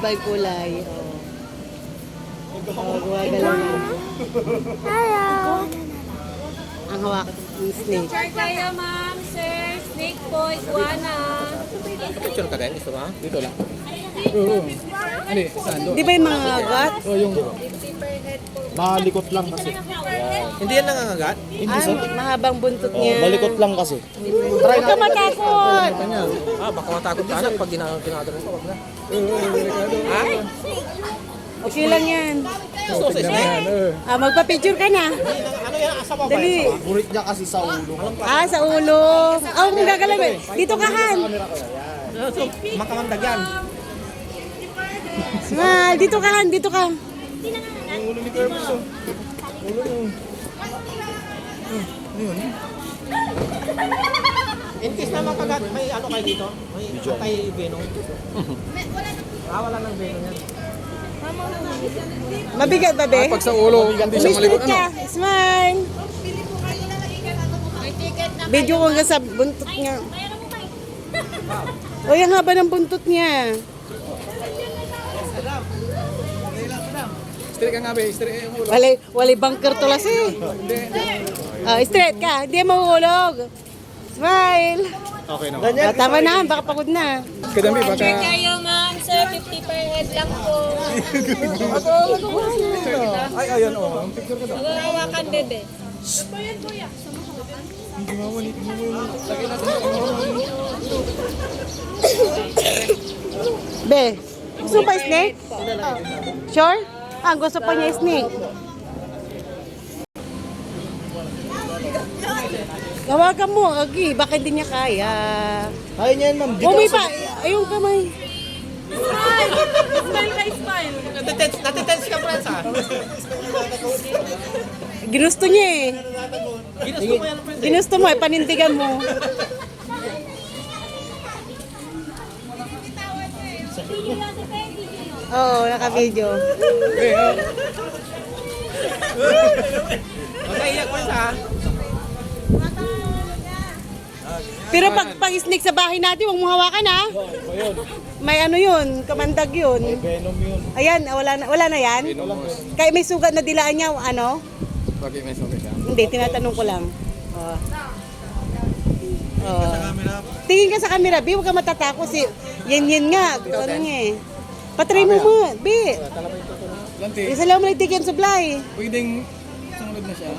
iba-iba yung kulay. Gumagalaw na. Hello. Ang hawak ng snake. Picture kayo, ma'am, sir. Snake po, iguana. Picture ka din, gusto mo? Dito lang. Ano saan doon? Di ba yung mga agat? Oh, yung malikot lang kasi. Hindi yan nangangagat? Mahabang buntot niya. Malikot lang kasi. Huwag ka matakot! Baka matakot ka anak pag ginagawa mo. Wag na. Ay! Okay lang yan. Gusto ko sa snake. Magpa-picture ka na. Ano yan? Asa ba ba? Dali. Burik niya kasi sa ulo. Sa ulo. Kung gagalaw eh. Dito ka, Han. So, makamandag yan. Smile. Dito ka, Han. Dito ka. Ang ulo ni Kermit. Ulo yun. In case na makagat, may ano kayo dito? May anti-venom. Wala nang venom yan. Mabigat ba, be? Pag sa ulo, hindi siya malikot. Umispirit ka. Smile. Video ko hanggang sa buntot niya. O, yung haba ng buntot niya. Straight ka nga, be. Straight yung ulo. Walay bunker to las eh. Straight ka. Hindi mahulog. Smile. Okay naman. Tama na, baka pagod na. Kadambi, baka... Picture kayo, ma'am, sir. 50 per head lang po. Ay, ayan, oh. Picture ka daw. Hawakan, bebe. Be, gusto pa snake? Sure? Gusto pa niya snake. Hawakan mo, Agi. Baka hindi niya kaya. Kaya niya yan, ma'am. Bumi pa. Ayun kamay. Smile ka, smile. Natitense ka, friends, ha? Ginusto niya eh. Ginusto mo yan, friends. Ginusto mo eh. Panindigan mo. Oo, naka-video. Magkaiyak, friends, ha? Pero pag snake sa bahay natin, huwag mo hawakan ha. May ano yun, kamandag yun. Venom yun. Ayan, wala na yan. Kaya may sugat na dilaan niya, ano? Bakit may sugat siya? Hindi, tinatanong ko lang. Tingin ka sa camera, Bi, huwag ka matatakot. Yan nga, ano niya eh. Patry mo mo, Bi. Lanti, Isa lang mo na ticket supply. pwedeng sunod na siya.